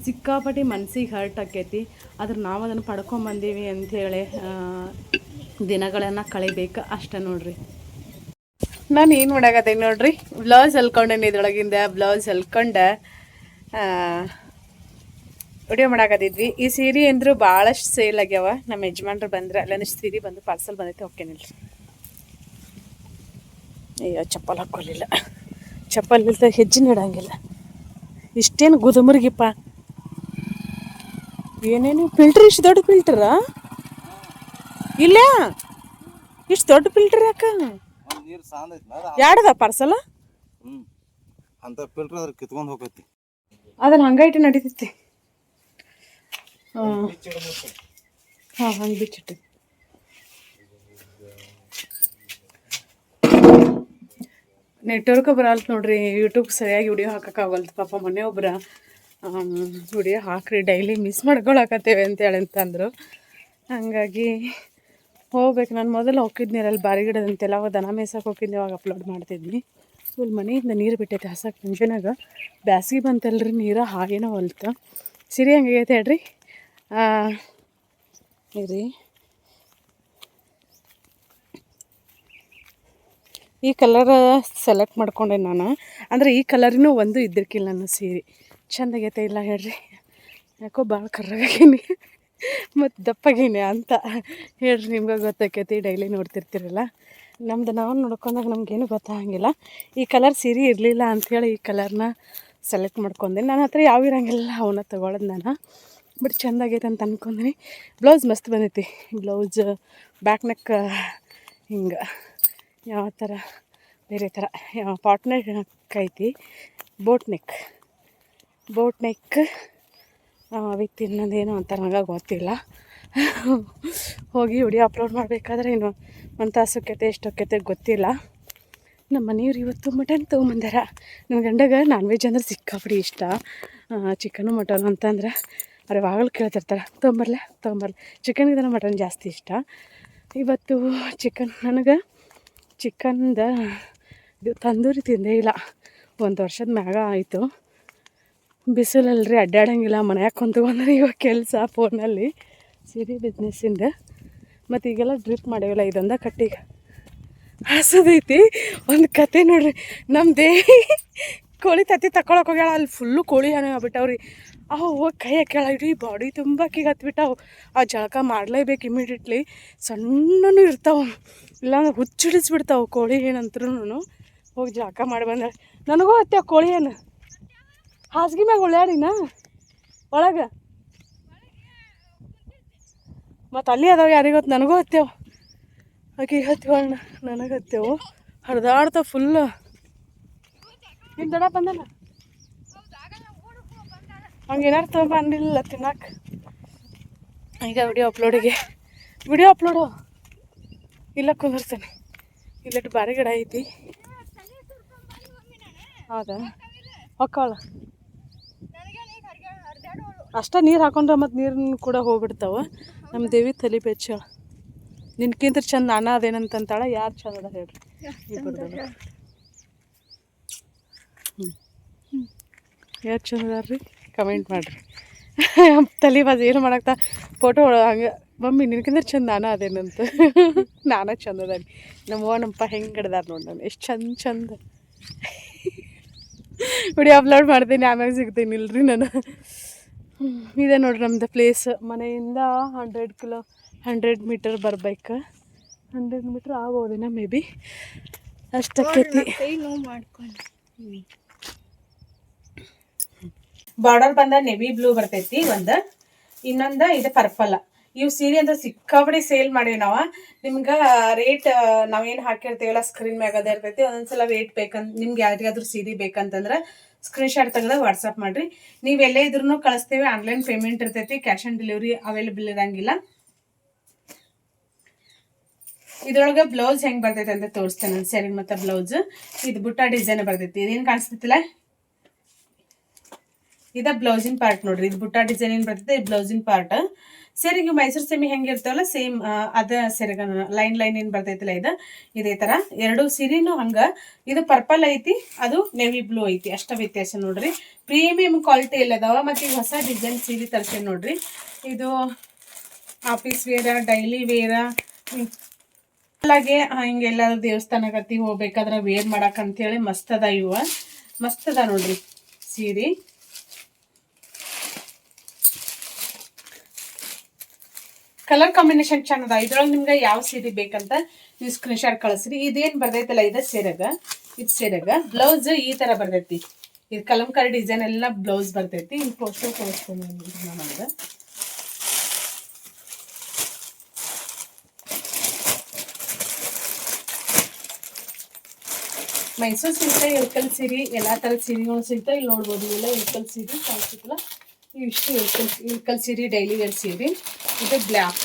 ಸಿಕ್ಕಾಪಟ್ಟಿ ಮನ್ಸಿಗೆ ಹರ್ಟ್ ಆಕೈತಿ. ಆದ್ರೆ ನಾವು ಅದನ್ನು ಪಡ್ಕೊಂಬಂದೀವಿ ಅಂಥೇಳಿ ದಿನಗಳನ್ನು ಕಳಿಬೇಕು ಅಷ್ಟೇ ನೋಡ್ರಿ. ನಾನು ಏನು ಮಾಡಾಕತ್ತೆ ನೋಡ್ರಿ, ಬ್ಲೌಸ್ ಹೊಲ್ಕೊಂಡೇನೆ. ಇದ್ರೊಳಗಿಂದ ಬ್ಲೌಸ್ ಹೊಲ್ಕೊಂಡೆ ವಿಡಿಯೋ ಮಾಡಾಕತ್ತಿದ್ವಿ. ಈ ಸೀರೆ ಅಂದರೂ ಭಾಳಷ್ಟು ಸೇಲ್ ಆಗ್ಯಾವ. ನಮ್ಮ ಯಜಮಾನ್ರು ಬಂದರೆ ಅಲ್ಲೊಂದಿಷ್ಟು ಸೀರೆ ಬಂದು ಪಾರ್ಸಲ್ ಬಂದೈತೆ. ಓಕೆನಿಲ್ಲ, ಅಯ್ಯೋ ಚಪ್ಪಲ್ ಹಾಕ್ಕೊಳ್ಳಿಲ್ಲ, ಚಪ್ಪಲ್ ಇಲ್ದ ಹೆಜ್ಜೆ ನೀಡಂಗಿಲ್ಲ. ಇಷ್ಟೇನು ಗುದುಮುರ್ಗಿಪ್ಪ, ಏನೇನು ಫಿಲ್ಟ್ರ್, ಇಷ್ಟು ದೊಡ್ಡ ಫಿಲ್ಟ್ರಾ ಇಲ್ಲ, ಇಷ್ಟು ದೊಡ್ಡ ಫಿಲ್ಟರ್ ಯಾಕ? ಯಾಡದ ಪಾರ್ಸಲ್ ಅಂತ ಫಿಲ್ಟರ್ ಅದ್ರ ಕಿತ್ಕೊಂಡು ಹೋಗತಿ. ಅದನ್ನ ಹಂಗೈತೆ ನಡೀತೈತಿ. ಹಾಂ ಹಂಗೆ ಬಿಚ್ಚಿಟ್ಟು ನೆಟ್ವರ್ಕ್ ಬರಲ್ತ ನೋಡ್ರಿ. ಯೂಟ್ಯೂಬ್ ಸರಿಯಾಗಿ ವಿಡಿಯೋ ಹಾಕೋಕ್ಕಾಗಲ್ತು. ಪಾಪ ಮೊನ್ನೆ ಒಬ್ಬರ ವಿಡಿಯೋ ಹಾಕ್ರಿ ಡೈಲಿ ಮಿಸ್ ಮಾಡ್ಕೊಳಕತ್ತೇವೆ ಅಂತೇಳಿ ಅಂತಂದರು. ಹಾಗಾಗಿ ಹೋಗ್ಬೇಕು. ನಾನು ಮೊದಲು ಹೋಗಿದ್ನಿ ಅಲ್ಲಿ ಬಾರಿಗಿಡದಂತೆಲ್ಲ, ಅವಾಗ ದನ ಮೇಯ್ಸಕ್ಕೆ ಹೋಗಿದ್ನಿ, ಅವಾಗ ಅಪ್ಲೋಡ್ ಮಾಡ್ತಿದ್ನಿ. ಇಲ್ಲಿ ಮನೆಯಿಂದ ನೀರು ಬಿಟ್ಟೈತೆ ಹಸಕ್ಕೆ. ಮುಂಜಾನಾಗ ಬ್ಯಾಸಿಗೆ ಬಂತಲ್ರಿ, ನೀರು ಹಾಗೇನೋ ಹೊಲ್ತ. ಸೀರೆ ಹಂಗೈತೆ ಹೇಳ್ರಿ. ಇರಿ, ಈ ಕಲರ್ ಸೆಲೆಕ್ಟ್ ಮಾಡ್ಕೊಂಡೆ ನಾನು. ಅಂದರೆ ಈ ಕಲರಿನೂ ಒಂದು ಇದ್ದಿರ್ಕಿಲ್ಲ ನನ್ನ ಸೀರೆ. ಚೆಂದಾಗೈತೆ ಇಲ್ಲ ಹೇಳ್ರಿ. ಯಾಕೋ ಭಾಳ ಕರ್ರಾಗೀನಿ ಮತ್ತು ದಪ್ಪಾಗೀನಿ ಅಂತ ಹೇಳ್ರಿ. ನಿಮ್ಗೆ ಗೊತ್ತಾಕೈತಿ, ಡೈಲಿ ನೋಡ್ತಿರ್ತೀರಲ್ಲ. ನಮ್ದು ನಾವು ನೋಡ್ಕೊಂಡಾಗ ನಮಗೇನು ಗೊತ್ತಾಗಂಗಿಲ್ಲ. ಈ ಕಲರ್ ಸೀರೆ ಇರಲಿಲ್ಲ ಅಂಥೇಳಿ ಈ ಕಲರ್ನ ಸೆಲೆಕ್ಟ್ ಮಾಡ್ಕೊಂಡೆ. ನನ್ನ ಹತ್ರ ಯಾವ ಇರೋಂಗಿಲ್ಲ, ಅವನ್ನ ತೊಗೊಳೋದು ನಾನು. ಬಟ್ ಚೆಂದಾಗೈತೆ ಅಂತ ಅಂದ್ಕೊಂಡ್ರಿ. ಬ್ಲೌಸ್ ಮಸ್ತ್ ಬಂದೈತಿ. ಬ್ಲೌಸ್ ಬ್ಯಾಕ್ ನೆಕ್ ಹಿಂಗೆ ಯಾವ ಥರ ಬೇರೆ ಥರ ಪಾಟ್ ನೆಕ್ ಐತಿ. ಬೋಟ್ ನೆಕ್ ವಿತ್ ಇನ್ನೊಂದೇನು ಅಂತ ನನಗೆ ಗೊತ್ತಿಲ್ಲ. ಹೋಗಿ ವಿಡಿಯೋ ಅಪ್ಲೋಡ್ ಮಾಡಬೇಕಾದ್ರೆ ಇನ್ನು ಒಂದು ತಾಸು ಹೊಕ್ಕೈತೆ, ಎಷ್ಟು ಹೊಕ್ಕೈತೆ ಗೊತ್ತಿಲ್ಲ. ನಮ್ಮ ಮನೆಯವ್ರು ಇವತ್ತು ಮಟನ್ ತೊಗೊಂಬಂದಾರ. ನನ್ನ ಗಂಡಗೆ ನಾನ್ ವೆಜ್ ಅಂದ್ರೆ ಸಿಕ್ಕಾಪಡಿ ಇಷ್ಟ. ಚಿಕನು ಮಟನು ಅಂತಂದ್ರೆ ಅವ್ರು ಯಾವಾಗಲೂ ಕೇಳ್ತಿರ್ತಾರೆ, ತೊಗೊಂಬರ್ಲೆ ಚಿಕನ್ಗಿಂತ ಮಟನ್ ಜಾಸ್ತಿ ಇಷ್ಟ. ಇವತ್ತು ನನಗೆ ಚಿಕನ್ದ ಇದು ತಂದೂರಿ ತಿಂದೇ ಇಲ್ಲ. 1 ವರ್ಷದ ಮ್ಯಾಗ ಆಯಿತು. ಬಿಸಿಲಲ್ರಿ ಅಡ್ಡಾಡಂಗಿಲ್ಲ, ಮನ್ಯಾಗ ಕುಂತ್ಕೊಂಡ್ರೆ ಇವಾಗ ಕೆಲಸ ಫೋನಲ್ಲಿ ಸೀರೆ ಬಿಸ್ನೆಸ್ಸಿಂದ. ಮತ್ತು ಈಗೆಲ್ಲ ಡ್ರಿಪ್ ಮಾಡೇವಿಲ್ಲ, ಇದೊಂದ ಕಟ್ಟಿಗೆ ಹಸದೈತಿ. ಒಂದು ಕತೆ ನೋಡ್ರಿ, ನಮ್ಮದೇ ಕೋಳಿ ತತ್ತಿ ತಗೊಳಕ್ಕೆ ಹೋಗ್ಯಾಳ. ಅಲ್ಲಿ ಫುಲ್ಲು ಕೋಳಿ ಹಣ್ಣು ಆಗ್ಬಿಟ್ಟವ್ರಿ. ಹೋಗಿ ಕೈ ಹಾಕ್ಯಾಳ, ಇಡೀ ಬಾಡಿ ತುಂಬ ಅಕ್ಕಿಗೆ ಹತ್ಬಿಟ್ಟಾವು. ಆ ಜಳಕ ಮಾಡಲೇಬೇಕು ಇಮಿಡಿಯೇಟ್ಲಿ. ಸಣ್ಣನೂ ಇರ್ತಾವೆ, ಇಲ್ಲಾಂದ್ರೆ ಹುಚ್ಚಿಡಿಸ್ಬಿಡ್ತಾವೆ ಕೋಳಿ ಏನಂತ್ರೂ. ಹೋಗಿ ಜಳಕ ಮಾಡಿ ಬಂದ. ನನಗೂ ಹತ್ಯಾವ ಕೋಳಿ ಏನು ಹಾಸಿಗೆ ಮ್ಯಾಗ ಉಳ್ಯಾಡಿನ ಒಳಗೆ. ಮತ್ತು ಅಲ್ಲಿ ಅದಾವೆ ಯಾರಿಗೊತ್ತು, ನನಗೂ ಹತ್ಯಾವ. ಆಕೆ ಹತ್ಯವಣ್ಣ, ನನಗೆ ಹತ್ಯವು. ಹರಿದಾಡ್ತಾವ ಫುಲ್ಲು. ನಿಮ್ಮ ದಡ ಬಂದಲ್ಲ, ಹಂಗೆ ಏನಾರು ತೊಗೊಂಬಂದಿಲ್ಲ ತಿನ್ನಕ್ಕೆ. ಈಗ ವಿಡಿಯೋ ಅಪ್ಲೋಡು ಇಲ್ಲ ಕುಂದಿರ್ತಾನೆ. ಇಲ್ಲಟ್ಟು ಬಾರಿ ಗಿಡ ಐತಿ. ಹೌದಾ, ಹೊಕ್ಕವಳ ಅಷ್ಟೇ. ನೀರು ಹಾಕೊಂಡ್ರೆ ಮತ್ತು ನೀರನ್ನು ಕೂಡ ಹೋಗ್ಬಿಡ್ತಾವೆ. ನಮ್ಮ ದೇವಿ ತಲೆ ಬೆಚ್ಚ ನಿನ್ಕಿಂತ ಚಂದ ನಾನ ಅದೇನಂತಾಳ ಯಾರು ಚಂದ ಅದ ಹೇಳ್ರಿ ಇಬ್ಬರದು ಯಾರು ಚಂದ ಅದಾರ್ರಿ ಕಮೆಂಟ್ ಮಾಡಿರಿ ತಲೆ ಬಾಜು ಏನು ಮಾಡಾಕ್ತಾ ಫೋಟೋ ಹಂಗೆ ಮಮ್ಮಿ ನಿನ್ಕಿಂತ ಚಂದ ನಾನ ಅದೇನಂತ ನಾನ ಚಂದ ಅದ ರೀ ನಮ್ಮವ್ವ ನಮ್ಮಪ್ಪ ಹೆಂಗೆ ಹಿಡ್ದಾರ ನೋಡಿ ನಾನು ಎಷ್ಟು ಚಂದ ವಿಡಿಯೋ ಅಪ್ಲೋಡ್ ಮಾಡ್ತೀನಿ ಆಮ್ಯಾಗ ಸಿಗ್ತೀನಿ ಇಲ್ರಿ ನಾನು ಇದೆ ನೋಡ್ರಿ ನಮ್ದು ಪ್ಲೇಸ್ ಮನೆಯಿಂದ 100 ಮೀಟರ್ ಬರ್ಬೇಕು 100 ಮೀಟ್ರ್ ಆಗ್ಬೋದೇನ ಮೇ ಬಿ ಅಷ್ಟಕ್ಕೈತಿ ಕೈ ನೋವು ಮಾಡ್ಕೊಂಡು ಬಾರ್ಡರ್ ಬಂದ ನೆವಿ ಬ್ಲೂ ಬರ್ತೈತಿ ಒಂದು ಇನ್ನೊಂದು ಇದು ಪರ್ಪಲ್ ಇವು ಸೀರೆ ಅಂದ್ರೆ ಸಿಕ್ಕಾಪಡಿ ಸೇಲ್ ಮಾಡೀವಿ ನಾವು ನಿಮ್ಗೆ ರೇಟ್ ನಾವೇನು ಹಾಕಿರ್ತೀವಲ್ಲ ಸ್ಕ್ರೀನ್ ಮ್ಯಾಗ ಅದ ಇರ್ತೈತಿ ಒಂದೊಂದ್ಸಲ ರೇಟ್ ಬೇಕಂತ ನಿಮ್ಗೆ ಯಾರಿಗಾದ್ರೂ ಸೀರೆ ಬೇಕಂತಂದ್ರೆ ಸ್ಕ್ರೀನ್ಶಾಟ್ ತೆಗೆದು ವಾಟ್ಸಪ್ ಮಾಡಿರಿ ನೀವು ಎಲ್ಲೇ ಇದ್ರೂ ಕಳಿಸ್ತೇವೆ ಆನ್ಲೈನ್ ಪೇಮೆಂಟ್ ಇರ್ತೈತಿ ಕ್ಯಾಶ್ ಆನ್ ಡೆಲಿವರಿ ಅವೈಲೇಬಲ್ ಇರಂಗಿಲ್ಲ ಇದ್ರೊಳಗೆ ಬ್ಲೌಸ್ ಹೆಂಗೆ ಬರ್ತೈತೆ ಅಂತ ತೋರಿಸ್ತೇನೆ ನಾನು ಸರಿ ಮತ್ತು ಬ್ಲೌಸ್ ಇದು ಬುಟ್ಟ ಡಿಸೈನ್ ಬರ್ತೈತಿ ಇದೇನು ಕಾಣಿಸ್ತೈತಿಲ್ಲ ಇದು ಬ್ಲೌಸಿನ ಪಾರ್ಟ್ ನೋಡ್ರಿ ಇದು ಬುಟ್ಟ ಡಿಸೈನ್ ಏನು ಬರ್ತೈತೆ ಇದು ಬ್ಲೌಸಿನ ಪಾರ್ಟ್ ಸೆರೆಗೆ ಮೈಸೂರು ಸೆಮಿ ಹೆಂಗಿರ್ತಾವಲ್ಲ ಸೇಮ್ ಅದ ಸೆರೆಗ ಲೈನ್ ಏನು ಬರ್ತೈತಿಲ್ಲ ಇದೇ ಥರ ಎರಡು ಸೀರೆನೂ ಹಂಗೆ ಇದು ಪರ್ಪಲ್ ಐತಿ ಅದು ನೆವಿ ಬ್ಲೂ ಐತಿ ಅಷ್ಟ ವ್ಯತ್ಯಾಸ ನೋಡ್ರಿ ಪ್ರೀಮಿಯಂ ಕ್ವಾಲಿಟಿ ಎಲ್ಲದಾವ ಮತ್ತು ಈಗ ಹೊಸ ಡಿಸೈನ್ ಸೀರೆ ತರಿಸಿ ನೋಡ್ರಿ ಇದು ಆಫೀಸ್ ವೇರ ಡೈಲಿ ವೇರ ಹಾಗೆ ಹಿಂಗೆಲ್ಲಾದ್ರೂ ದೇವಸ್ಥಾನಗತಿ ಹೋಗ್ಬೇಕಾದ್ರೆ ವೇರ್ ಮಾಡಕ್ಕಂತೇಳಿ ಮಸ್ತ್ ಅದ ಮಸ್ತ್ ಅದ ನೋಡ್ರಿ ಸೀರೆ ಕಲರ್ ಕಾಂಬಿನೇಷನ್ ಚೆನ್ನದ ಇದ್ರೊಳಗೆ ನಿಮ್ಗೆ ಯಾವ ಸೀರೆ ಬೇಕಂತ ನೀವು ಸ್ಕ್ರೀನ್ಶಾಟ್ ಕಳಿಸ್ರಿ ಇದೇನು ಬರ್ತೈತಲ್ಲ ಇದು ಸೆರಗ ಬ್ಲೌಸ್ ಈ ಥರ ಬರ್ತೈತಿ ಇದು ಕಲಂಕಾರಿ ಡಿಸೈನ್ ಎಲ್ಲ ಬ್ಲೌಸ್ ಬರ್ತೈತಿ ಇಲ್ಲಿ ಪೋಸ್ಟರ್ ತೋರಿಸ್ತೀನಿ ನಮಗೆ ಮೈಸೂರು ಸಿಗ್ತಾ ಇಳ್ಕಲ್ ಸೀರೆ ಎಲ್ಲ ಥರದ ಸೀರೆಗಳು ಸಿಗ್ತಾ ಇಲ್ಲಿ ನೋಡ್ಬೋದು ಇವೆಲ್ಲ ಇಳ್ಕಲ್ ಸೀರೆ ಕಾಣಿಸುತ್ತಲ್ಲ ಇವಿಷ್ಟು ಇಳ್ಕಲ್ ಸೀರೆ ಡೈಲಿ ವೇರ್ ಸೀರೆ ಇದು ಬ್ಲ್ಯಾಕ್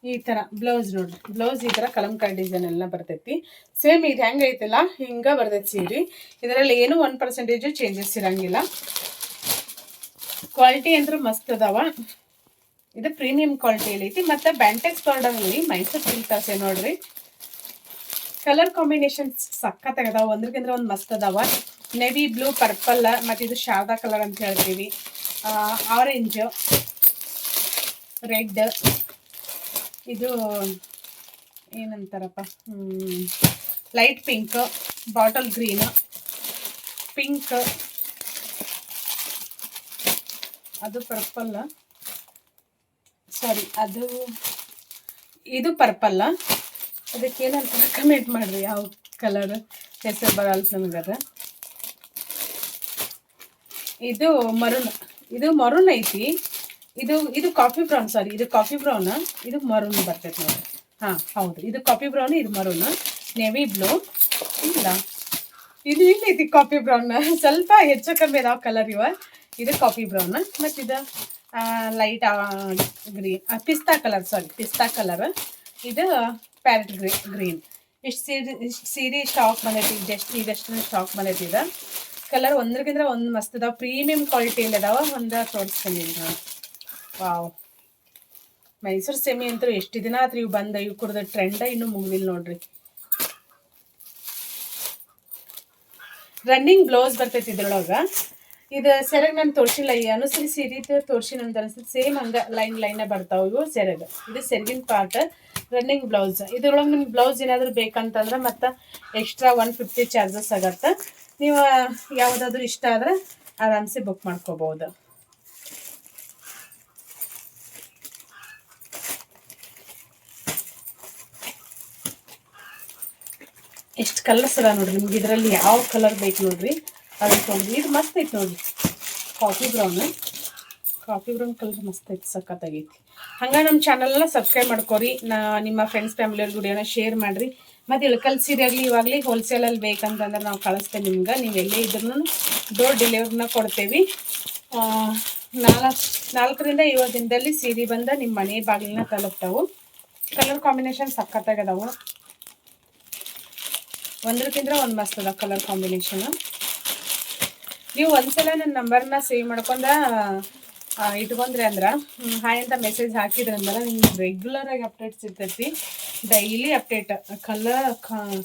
ಈ ಥರ ಬ್ಲೌಸ್ ನೋಡ್ರಿ ಬ್ಲೌಸ್ ಈ ಥರ ಕಲಂಕಾರಿ ಡಿಸೈನ್ ಎಲ್ಲ ಬರ್ತೈತಿ ಸೇಮ್ ಇದು ಹೆಂಗೆ ಐತಲ್ಲ ಹಿಂಗೆ ಬರ್ತೈತಿ ಸೀರೆ ಇದರಲ್ಲಿ ಏನು 1% ಚೇಂಜಸ್ ಇರಂಗಿಲ್ಲ ಕ್ವಾಲಿಟಿ ಅಂದ್ರೆ ಮಸ್ತ್ ಅದಾವ ಇದು ಪ್ರೀಮಿಯಂ ಕ್ವಾಲಿಟಿಯಲ್ಲಿ ಐತಿ ಮತ್ತು ಬ್ಯಾಂಟೆಕ್ಸ್ ಬಾರ್ಡರಲ್ಲಿ ಮೈಸೂರು ಸಿಲ್ಕ್ ತರಿಸಿ ನೋಡ್ರಿ ಕಲರ್ ಕಾಂಬಿನೇಷನ್ ಸಖತ್ತಾಗದಾವ ಒಂದ್ರಕ್ಕಿಂತ ಒಂದು ಮಸ್ತ್ ಅದಾವ ನೆವಿ ಬ್ಲೂ ಪರ್ಪಲ್ ಮತ್ತು ಇದು ಶಾರದಾ ಕಲರ್ ಅಂತ ಹೇಳ್ತೀವಿ ಆರೆಂಜ್ ರೆಡ್ ಇದು ಏನಂತಾರಪ್ಪ light pink bottle green pink ಅದು ಪರ್ಪಲ್ ಸಾರಿ ಅದು ಇದು ಪರ್ಪಲ್ ಅದಕ್ಕೇನಂತ ಕಮೆಂಟ್ ಮಾಡಿರಿ ಯಾವ ಕಲರ್ ಹೆಸರು ಬರಲ್ಲ ನಮಗದ ಇದು ಮರೂನ್ ಐತಿ ಇದು ಕಾಫಿ ಬ್ರೌನ್ ಸಾರಿ ಇದು ಕಾಫಿ ಬ್ರೌನ್ ಇದು ಮರೂನ್ ಬರ್ತೈತೆ ನೋಡಿ ಹಾಂ ಹೌದು ಇದು ಕಾಫಿ ಬ್ರೌನ್ ಇದು ಮರೂನ್ ನೆವಿ ಬ್ಲೂ ಇಲ್ಲ ಇದು ಐತಿ ಕಾಫಿ ಬ್ರೌನ್ ಸ್ವಲ್ಪ ಹೆಚ್ಚು ಕಮ್ಮಿ ಅದಾವ ಕಲರ್ ಇದು ಕಾಫಿ ಬ್ರೌನ್ ಮತ್ತು ಇದು ಲೈಟ್ ಗ್ರೀನ್ ಪಿಸ್ತಾ ಕಲರ್ ಇದು ಪ್ಯಾರೆಟ್ ಗ್ರೀನ್ ಇಷ್ಟು ಸೀರೆ ಸ್ಟಾಕ್ ಬಂದೈತಿ ಇದಷ್ಟು ಸ್ಟಾಕ್ ಬಂದೈತಿ ಇದು ಕಲರ್ ಒಂದ್ರಕ್ಕಿಂತ ಒಂದು ಮಸ್ತ್ ಅದಾವ ಪ್ರೀಮಿಯಂ ಕ್ವಾಲಿಟಿಯಲ್ಲಿ ಅದಾವ ಒಂದು ತೋರಿಸ್ತೀನಿ ನಾನು ವಾವ್ ಮೈಸೂರು ಸೆಮಿ ಅಂತೂ ಎಷ್ಟು ದಿನ ಆತ್ರಿ ಇವು ಬಂದ ಇವು ಕುಡ್ದ ಟ್ರೆಂಡ ಇನ್ನೂ ಮುಗಿದಿಲ್ಲ ನೋಡ್ರಿ ರನ್ನಿಂಗ್ ಬ್ಲೌಸ್ ಬರ್ತೈತಿ ಇದ್ರೊಳಗೆ ಇದು ಸೆರಗ್ ನಾನು ತೋರಿಸಿಲ್ಲ ಈ ಅನುಸರಿ ಸೀರೆ ತೋರಿಸಿ ನಂದು ಅನಿಸ್ತದೆ ಸೇಮ್ ಹಂಗೆ ಲೈನ್ ಬರ್ತಾವೆ ಇವು ಸೆರಗ್ ಇದು ಸೆರಗಿನ ಪಾರ್ಟ್ ರನ್ನಿಂಗ್ ಬ್ಲೌಸ್ ಇದ್ರೊಳಗೆ ನಿಮ್ಗೆ ಬ್ಲೌಸ್ ಏನಾದರೂ ಬೇಕಂತಂದ್ರೆ ಮತ್ತು ಎಕ್ಸ್ಟ್ರಾ 150 ಚಾರ್ಜಸ್ ಆಗತ್ತೆ ನೀವು ಯಾವುದಾದ್ರೂ ಇಷ್ಟ ಆದರೆ ಆರಾಮ್ಸೆ ಬುಕ್ ಮಾಡ್ಕೋಬಹುದು ಎಷ್ಟು ಕಲರ್ಸ್ ಅದ ನೋಡ್ರಿ ನಿಮ್ಗೆ ಇದರಲ್ಲಿ ಯಾವ ಕಲರ್ ಬೇಕು ನೋಡ್ರಿ ಅದನ್ನ ತೊಗೊಂಡ್ರಿ ಇದು ಮಸ್ತ್ ಐತಿ ನೋಡ್ರಿ ಕಾಫಿ ಬ್ರೌನ್ ಕಲರ್ ಮಸ್ತ್ ಐತಿ ಸಖತ್ತಾಗೈತಿ ಹಂಗೆ ನಮ್ಮ ಚಾನಲ್ನ ಸಬ್ಸ್ಕ್ರೈಬ್ ಮಾಡ್ಕೊರಿ ನಿಮ್ಮ ಫ್ರೆಂಡ್ಸ್ ಫ್ಯಾಮಿಲಿಯವ್ರಿಗೆ ವಿಡಿಯೋನ ಶೇರ್ ಮಾಡಿರಿ ಮತ್ತು ಇಳ್ಕಲ್ ಸೀರೆ ಆಗಲಿ ಇವಾಗಲಿ ಹೋಲ್ಸೇಲಲ್ಲಿ ಬೇಕಂತಂದ್ರೆ ನಾವು ಕಳಿಸ್ತೇವೆ ನಿಮ್ಗೆ ನೀವು ಎಲ್ಲೇ ಇದ್ರೂ ಡೋರ್ ಡೆಲಿವರಿನ ಕೊಡ್ತೇವೆ 4 ರಿಂದ 7 ದಿನದಲ್ಲಿ ಸೀರೆ ಬಂದ ನಿಮ್ಮ ಮನೆ ಬಾಗಿಲನ್ನ ತಲುಪ್ತಾವು ಕಲರ್ ಕಾಂಬಿನೇಷನ್ ಸಖತ್ತಾಗದಾವು ಒಂದ್ರಕ್ಕಿಂತ ಒಂದು ಮಸ್ತ್ ಅದ ಕಲರ್ ಕಾಂಬಿನೇಷನ್ ನೀವು ಒಂದ್ಸಲ ನನ್ನ ನಂಬರ್ನ ಸೇವ್ ಮಾಡ್ಕೊಂಡ ಇಟ್ಕೊಂಡ್ರೆ ಅಂದ್ರೆ ಹಾಯ್ ಅಂತ ಮೆಸೇಜ್ ಹಾಕಿದ್ರಂದ್ರೆ ನಿಮ್ಗೆ ರೆಗ್ಯುಲರ್ ಆಗಿ ಅಪ್ಡೇಟ್ಸ್ ಇರ್ತೈತಿ. ಡೈಲಿ ಅಪ್ಡೇಟ್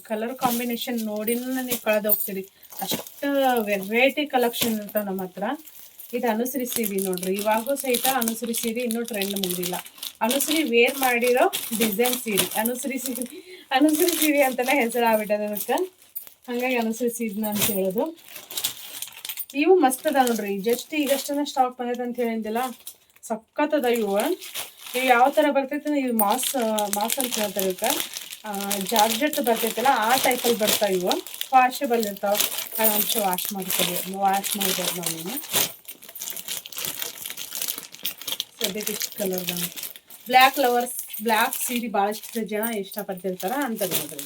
ಕಲರ್ ಕಾಂಬಿನೇಷನ್ ನೋಡಿನ ನೀವು ಕಳೆದೋಗ್ತೀರಿ, ಅಷ್ಟು ವೆರೈಟಿ ಕಲೆಕ್ಷನ್ ಇರ್ತಾವೆ ನಮ್ಮ ಹತ್ರ. ಇದು ಅನುಸರಿ ಸೀರೆ ನೋಡ್ರಿ, ಇವಾಗೂ ಸಹಿತ ಅನುಸರಿ ಸೀರೆ ಇನ್ನೂ ಟ್ರೆಂಡ್ ಮುಗಿದಿಲ್ಲ. ಅನುಸರಿ ವೇರ್ ಮಾಡಿರೋ ಡಿಸೈನ್ ಸೀರೆ, ಅನುಸರಿ ಸೀರೆ ಅಂತಲೇ ಹೆಸರು ಆಗ್ಬಿಟ್ಟದ ಅದಕ್ಕೆ, ಹಾಗಾಗಿ ಅನುಸರಿ ಸೀರೆನ ಅಂತ ಹೇಳೋದು. ಇವು ಮಸ್ತ್ ಅದ ನೋಡ್ರಿ, ಜಸ್ಟ್ ಈಗಷ್ಟನ್ನ ಸ್ಟಾಕ್ ಬಂದೈತೆ ಅಂತ ಹೇಳಿದ್ದಿಲ್ಲ, ಸಖತ್ತದ ಇವು. ಯಾವ ಥರ ಬರ್ತೈತೆ ಇವು ಮಾಸ್ ಅಂತ ಹೇಳ್ತಾರೆ ಇವಕ್ಕೆ, ಜಾರ್ಜೆಟ್ ಬರ್ತೈತಲ್ಲ ಆ ಟೈಪಲ್ಲಿ ಬರ್ತಾವೆ ಇವು. ವಾಷಬಲ್ ಇರ್ತಾವೆ, ಆರಾಮ್ಸೆ ವಾಶ್ ಮಾಡ್ಬೋದು ನಾವು. ಸದ್ಯಕ್ಕೆ ಇಷ್ಟು ಕಲರ್ ಬ್ಲ್ಯಾಕ್ ಸೀರೆ ಭಾಳಷ್ಟು ಜನ ಇಷ್ಟಪಡ್ತಿರ್ತಾರ ಅಂತದ್ದು ನೋಡ್ರಿ.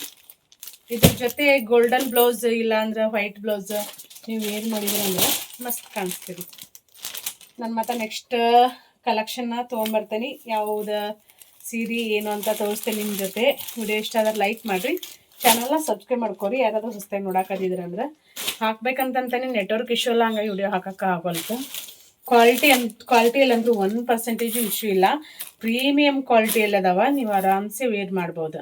ಇದ್ರ ಜೊತೆ ಗೋಲ್ಡನ್ ಬ್ಲೌಸ್ ಇಲ್ಲ ಅಂದ್ರೆ ವೈಟ್ ಬ್ಲೌಸ್ ನೀವು ವೇರ್ ಮಾಡಿದ್ರೆ ಅಂದ್ರೆ ಮಸ್ತ್ ಕಾಣಿಸ್ತೀರಿ. ನಾನು ಮತ್ತೆ ನೆಕ್ಸ್ಟ್ ಕಲೆಕ್ಷನ್ನ ತೊಗೊಂಬರ್ತೇನೆ, ಯಾವ್ದು ಸೀರೆ ಏನು ಅಂತ ತೋರಿಸ್ತೇನೆ ನಿಮ್ಮ ಜೊತೆ. ವಿಡಿಯೋ ಇಷ್ಟ ಆದ್ರೆ ಲೈಕ್ ಮಾಡಿರಿ, ಚಾನಲ್ನ ಸಬ್ಸ್ಕ್ರೈಬ್ ಮಾಡ್ಕೊರಿ. ಯಾರಾದರೂ ಹೊಸ್ದಾಗಿ ನೋಡೋಕದಿದ್ರೆ ಅಂದ್ರೆ ಹಾಕ್ಬೇಕಂತಾನೆ ನೆಟ್ವರ್ಕ್ ಇಶ್ಯೂ ಅಲ್ಲ, ಹಂಗಾಗಿ ವಿಡಿಯೋ ಹಾಕೋಕ್ಕೆ ಆಗೋಲ್ತು. ಕ್ವಾಲಿಟಿಯಲ್ಲಂತೂ 1% ಇಶ್ಯೂ ಇಲ್ಲ, ಪ್ರೀಮಿಯಂ ಕ್ವಾಲಿಟಿಯಲ್ಲಿ ಅದಾವ, ನೀವು ಆರಾಮ್ಸೆ ವೇರ್ ಮಾಡ್ಬೋದು.